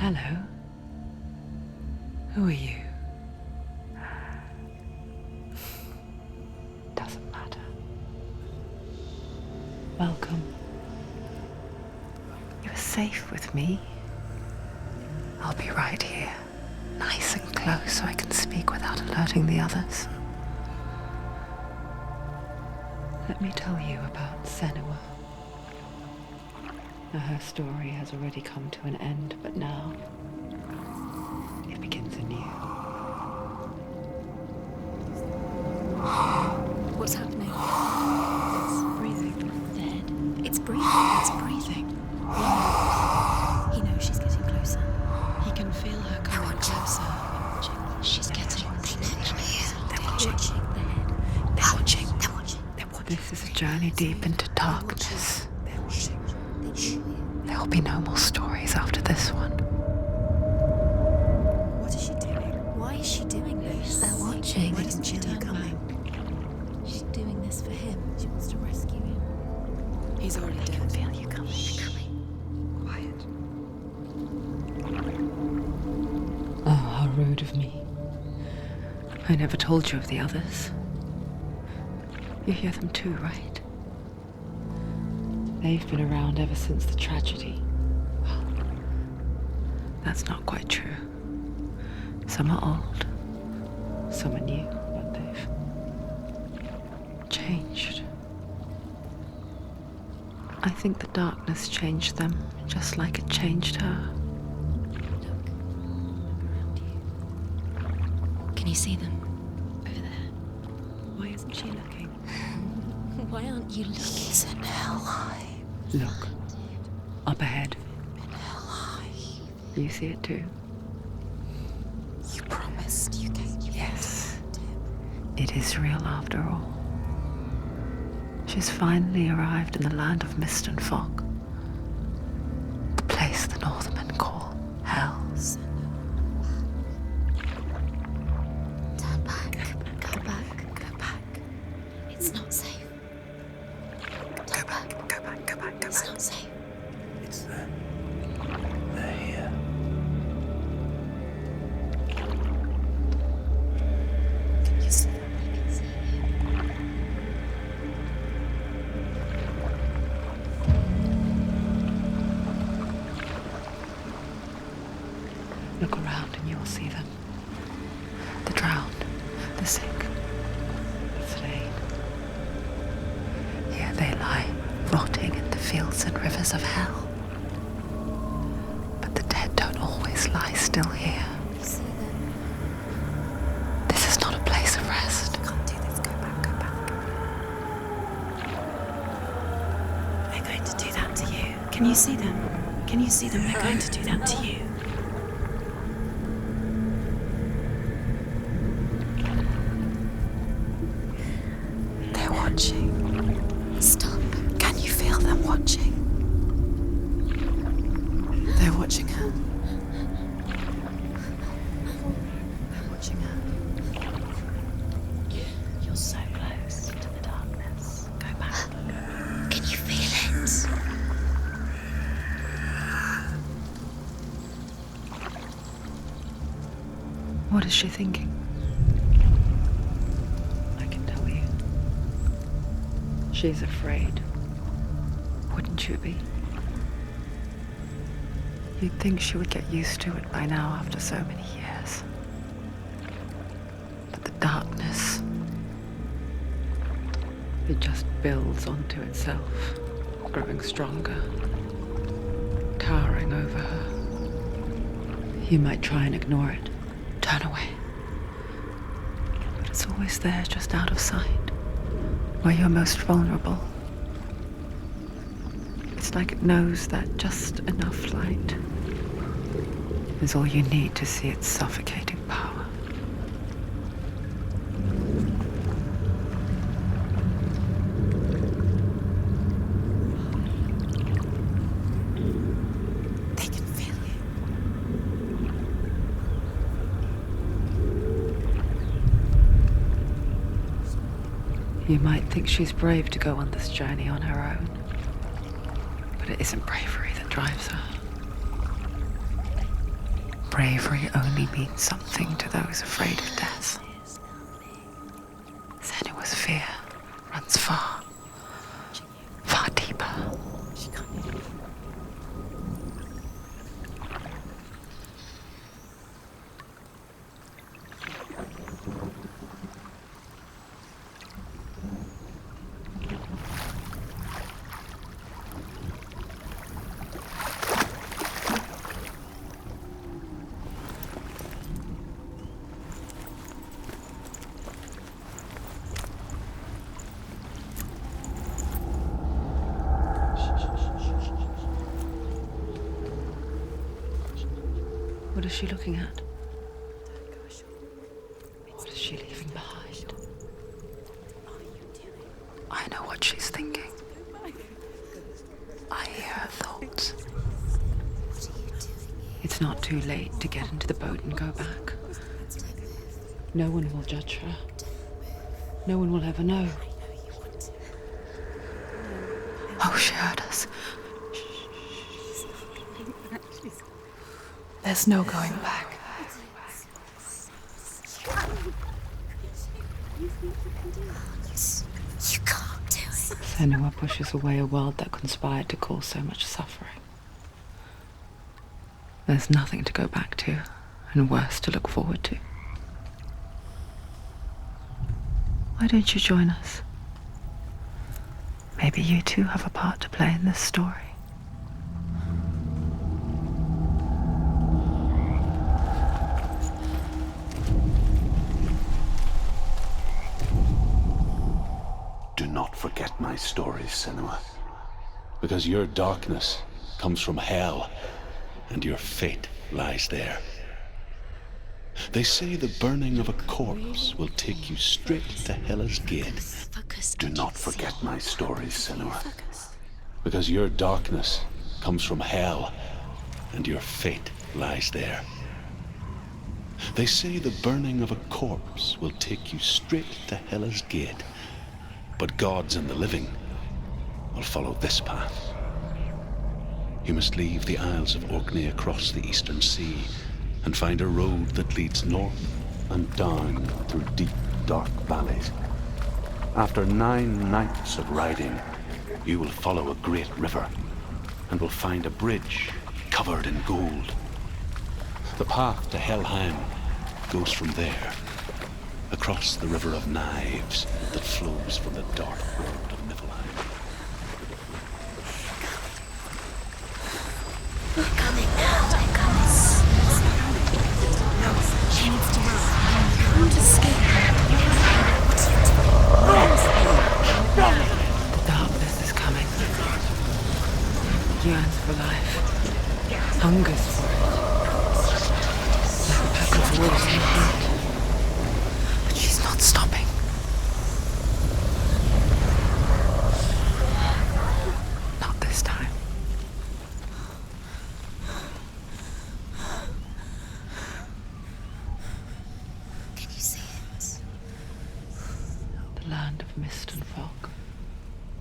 Hello. Who are you? Doesn't matter. Welcome. You are safe with me. I'll be right here, nice and close so I can speak without alerting the others. Let me tell you about Senua. Now, her story has already come to an end, but now it begins anew. What's happening? It's breathing. Dead. It's breathing. It's breathing. He knows she's getting closer. He can feel her coming closer. She's getting closer. They're watching. They're watching. They're watching. They're watching. This is a journey deep into darkness. They're watching. There will be no more stories after this one. What is she doing? Why is she doing this? They're watching. Why doesn't she turn coming? She's doing this for him. She wants to rescue him. He's already dead. I can feel you coming. Quiet. Oh, how rude of me. I never told you of the others. You hear them too, right? They've been around ever since the tragedy. Well, that's not quite true. Some are old, some are new, but they've changed. I think the darkness changed them, just like it changed her. Look around you. Can you see them? Over there. Why isn't she looking? Why aren't you looking? He's in hell. Look, up ahead. In hell. You see it too? You promised you gave you. Yes. It is real after all. She's finally arrived in the land of mist and fog. The place the Northmen call Hell. Turn back. Go back. Go back. It's not safe. Go back. Go back. Go back. Go it's back. Not safe. It's them. They're here. Can you see them? I can see you. Look around and you will see them. The drowned, the sick, the slain. Here they lie, rotting in the fields and rivers of hell. But the dead don't always lie still here. You see them? This is not a place of rest. I can't do this. Go back. Go back. They're going to do that to you. Can you see them? Can you see them? They're going to do that to you. They're watching. Stop. Can you feel them watching? They're watching her. They're watching her. You're so close to the darkness. Go back. Can you feel it? What is she thinking? I can tell you. She's afraid. Wouldn't you be? You'd think she would get used to it by now after so many years. But the darkness, it just builds onto itself, growing stronger, towering over her. You might try and ignore it, turn away. But it's always there, just out of sight, where you're most vulnerable. It's like it knows that just enough light is all you need to see its suffocating power. They can feel you. You might think she's brave to go on this journey on her own, but it isn't bravery that drives her. bravery only means something to those afraid of death. Senua's fear runs far, far deeper. What is she looking at? What is she leaving behind? I know what she's thinking. I hear her thoughts. It's not too late to get into the boat and go back. No one will judge her. No one will ever know. Oh, she heard us. There's no going back. You can't do it. Senua pushes away a world that conspired to cause so much suffering. There's nothing to go back to, and worse to look forward to. Why don't you join us? Maybe you too have a part to play in this story. Do not forget my stories, Senua. Because your darkness comes from hell, and your fate lies there. They say the burning of a corpse will take you straight to Hela's gate. Do not forget my stories, Senua. Because your darkness comes from hell, and your fate lies there. They say the burning of a corpse will take you straight to Hela's gate. But gods and the living will follow this path. You must leave the Isles of Orkney across the eastern sea and find a road that leads north and down through deep, dark valleys. After 9 nights of riding, you will follow a great river and will find a bridge covered in gold. The path to Helheim goes from there, across the River of Knives that flows from the dark world of Niflheim. We're coming now. They're coming. No, she needs to run. Can't escape. Darkness is coming. Yearns for life. Hungers for it. Like a pack of wolves in heat. But she's not stopping. Not this time. Can you see it? The land of mist and fog.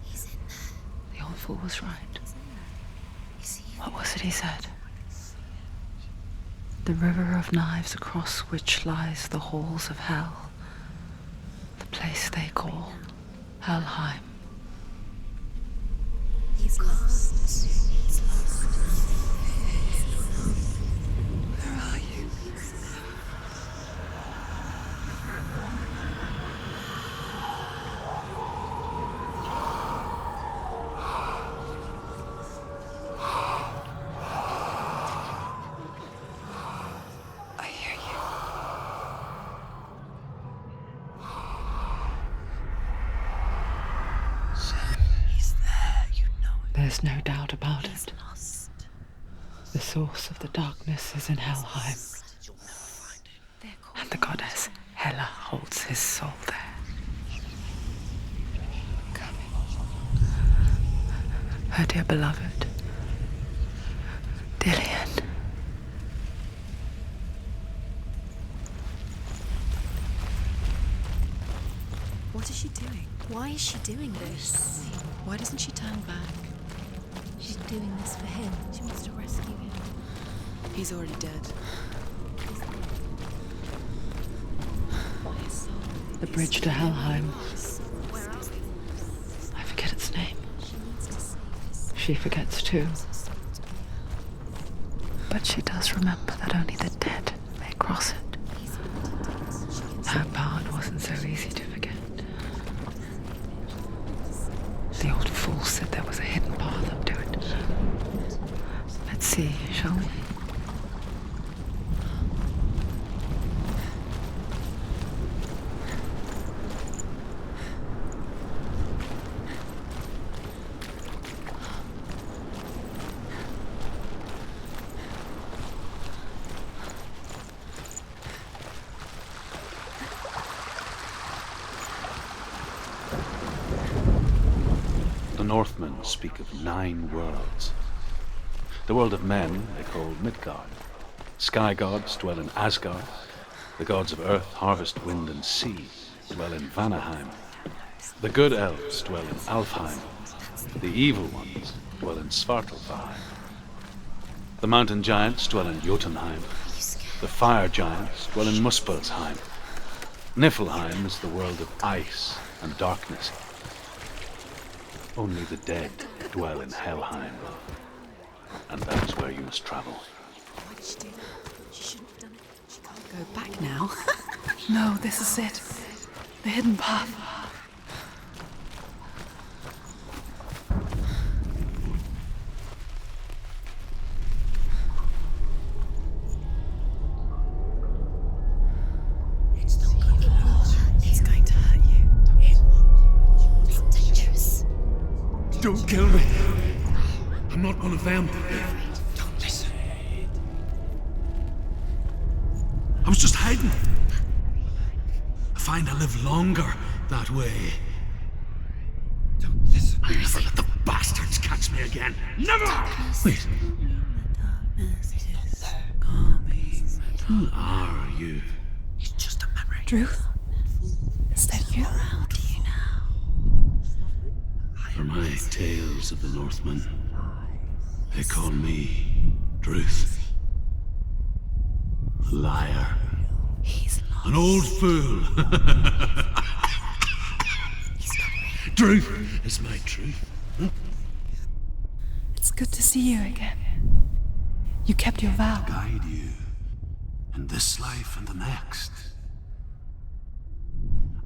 He's in there. The old fool was right. You see it? What was it he said? The river of knives across which lies the halls of hell. The place they call Helheim. He's lost. He's lost. Where are you? I hear you. He's there. You know it. There's no doubt about He's it. lost. The source of the darkness is in Helheim, You'll never find him. and the goddess Hela holds his soul there. Her dear beloved, Dillian. What is she doing? Why is she doing this? Why doesn't she turn back? She's doing this for him. She wants to rescue him. He's already dead. The bridge to Helheim. I forget its name. She forgets too. But she does remember that only the dead may cross it. Her part wasn't so easy to forget. The old fool said there was a hidden path up to it. Let's see, shall we? The Northmen speak of 9 worlds. The world of men they call Midgard. Sky gods dwell in Asgard. The gods of earth, harvest, wind, and sea dwell in Vanaheim. The good elves dwell in Alfheim. The evil ones dwell in Svartalfheim. The mountain giants dwell in Jotunheim. The fire giants dwell in Muspelheim. Niflheim is the world of ice and darkness. Only the dead dwell in Helheim. And that is where you must travel. Why did she do that? She shouldn't have done it. She can't go back Now? No, this is it. The hidden path. It's going to hurt you. It's dangerous. Don't kill me. I'm not one of them. Don't listen. I was just hiding. I find I live longer that way. Don't listen. I never let the bastards catch me again. Never! Wait. Who are you? It's just a memory. Druth? Is that you? How do you know? For my tales of the Northmen, they call me Druth. Liar. He's lost. An old fool. Truth is my truth. It's good to see you again. You kept your vow. Guide you in this life and the next.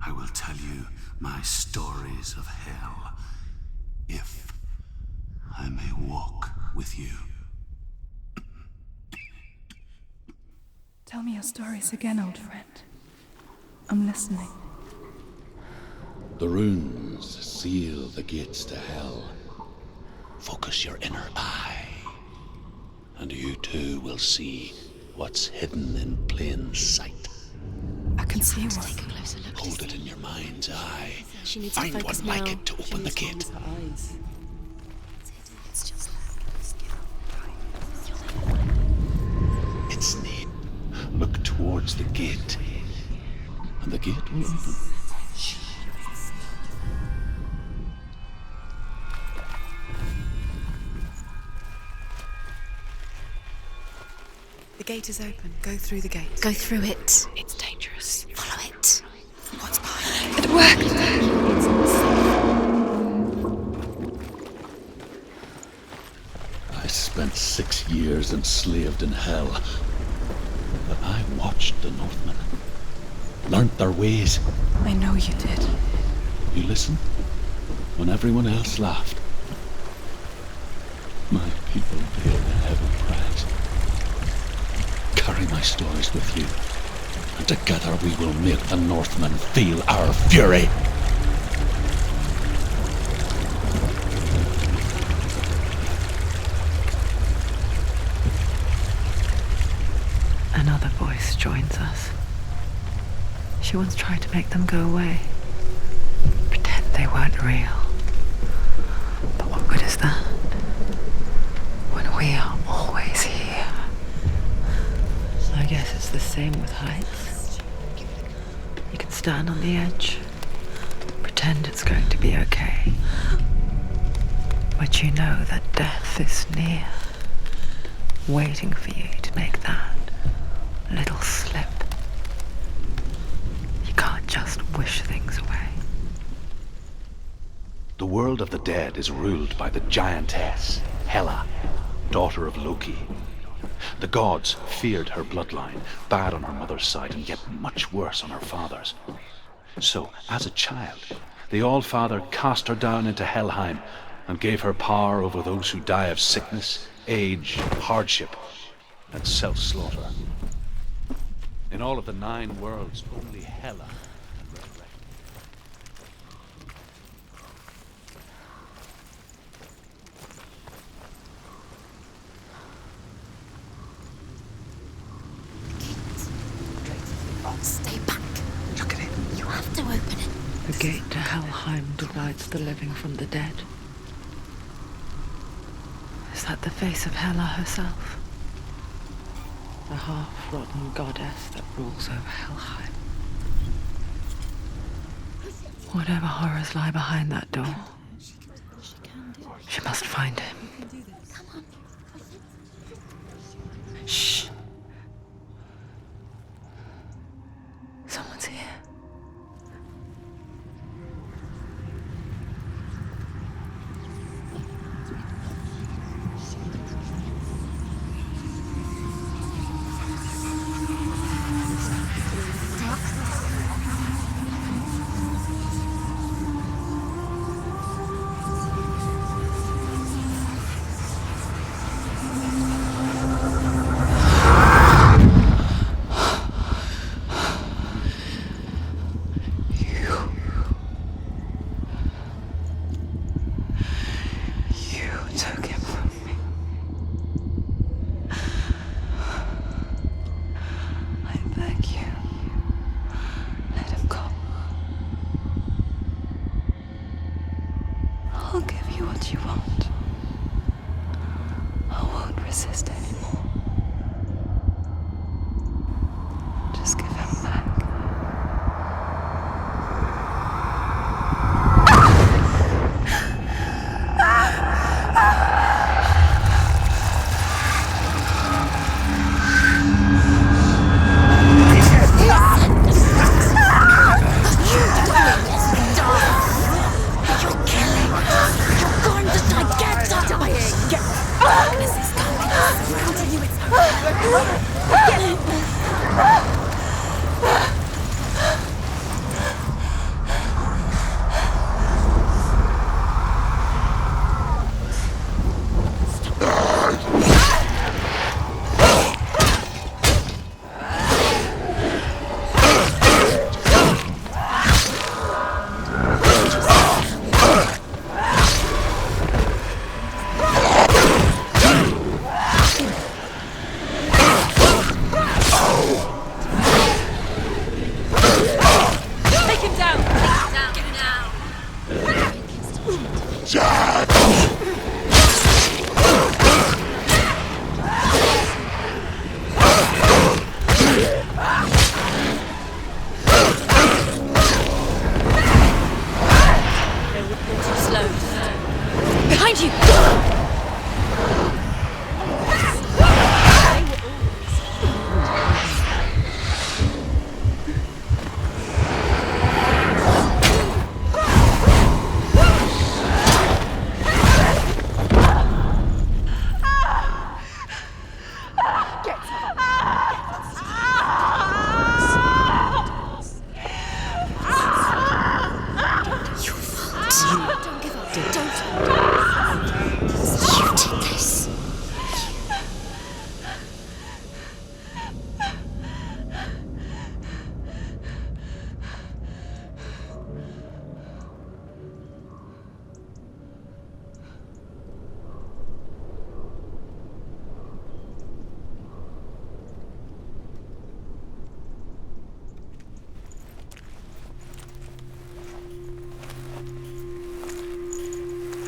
I will tell you my stories of hell, if I may walk with you. Tell me your stories again, old friend. I'm listening. The runes seal the gates to hell. Focus your inner eye, and you too will see what's hidden in plain sight. I can see Take a one. closer look. Hold it in your mind's eye. She needs to Find focus one like now. it to open the gate. It's just It's neat. Look towards the gate, and the gate will open. The gate is open. Go through the gate. Go through it. It's dangerous. Follow it. What's behind it? It worked! I spent 6 years enslaved in hell, but I watched the Northmen, learnt their ways. I know you did. You listened when everyone else laughed. My people paid a heavy price. Carry my stories with you, and together we will make the Northmen feel our fury. Another voice joins us. She once tried to make them go away. Pretend they weren't real. But what good is that? When we are always here. I guess it's the same with heights. You can stand on the edge, pretend it's going to be okay. But you know that death is near, waiting for you to make that little slip. You can't just wish things away. The world of the dead is ruled by the giantess, Hela, daughter of Loki. The gods feared her bloodline, bad on her mother's side and yet much worse on her father's. So, as a child, the All-Father cast her down into Helheim and gave her power over those who die of sickness, age, hardship, and self-slaughter. In all of the 9 worlds, only Hela can resurrect. Stay back. Look at it. You have to open it. The gate to Helheim divides the living from the dead. Is that the face of Hela herself? The half-rotten goddess that rules over Helheim. Whatever horrors lie behind that door, she must find him. Shh. Someone's here. I'll give you what you want. I won't resist anymore. Just give him back. Behind you!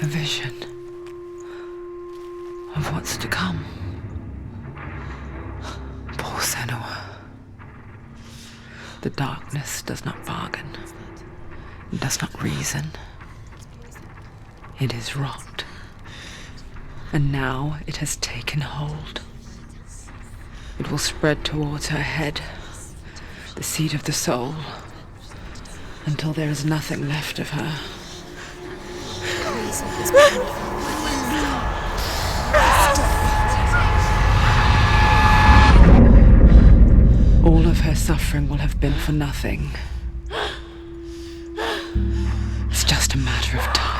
A vision of what's to come. Poor Senua. The darkness does not bargain. It does not reason. It is wrought. And now it has taken hold. It will spread towards her head, the seat of the soul, until there is nothing left of her. Reason is powerful. All of her suffering will have been for nothing. It's just a matter of time.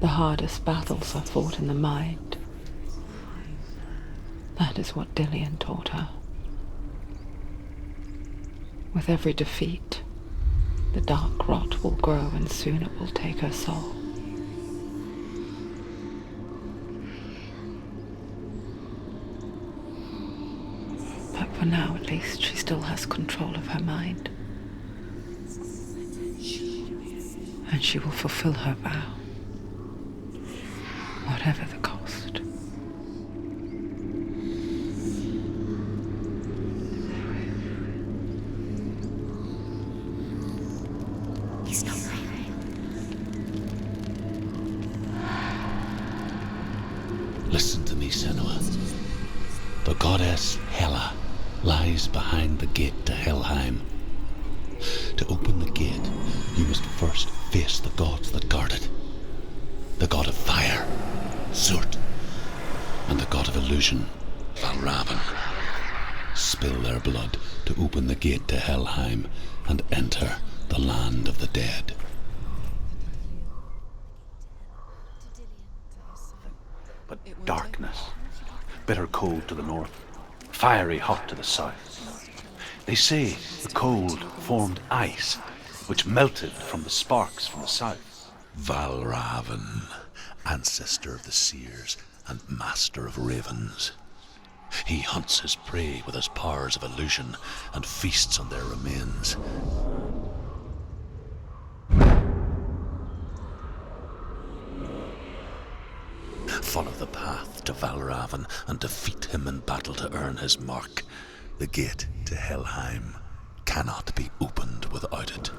The hardest battles are fought in the mind. That is what Dillian taught her. With every defeat, the dark rot will grow and soon it will take her soul. But for now, at least, she still has control of her mind. And she will fulfill her vow. Whatever the cost. He's not right. Listen to me, Senua. The goddess Hela lies behind the gate to Helheim. To open the gate, you must first face the gods that guard it. The god of fire, Surt, and the god of illusion, Valravn. Spill their blood to open the gate to Helheim and enter the land of the dead. But darkness, bitter cold to the north, fiery hot to the south. They say the cold formed ice, which melted from the sparks from the south. Valravn, ancestor of the seers and master of ravens. He hunts his prey with his powers of illusion and feasts on their remains. Follow the path to Valravn and defeat him in battle to earn his mark. The gate to Helheim cannot be opened without it.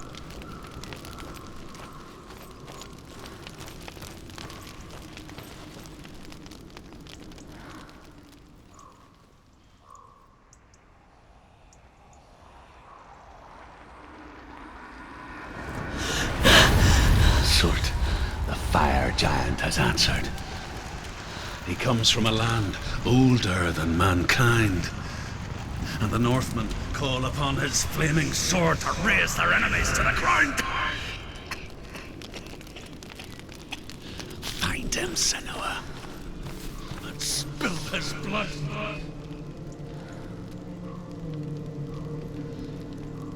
Surt, the fire giant, has answered. He comes from a land older than mankind, and the Northmen call upon his flaming sword to raze their enemies to the ground. Find him, Senua.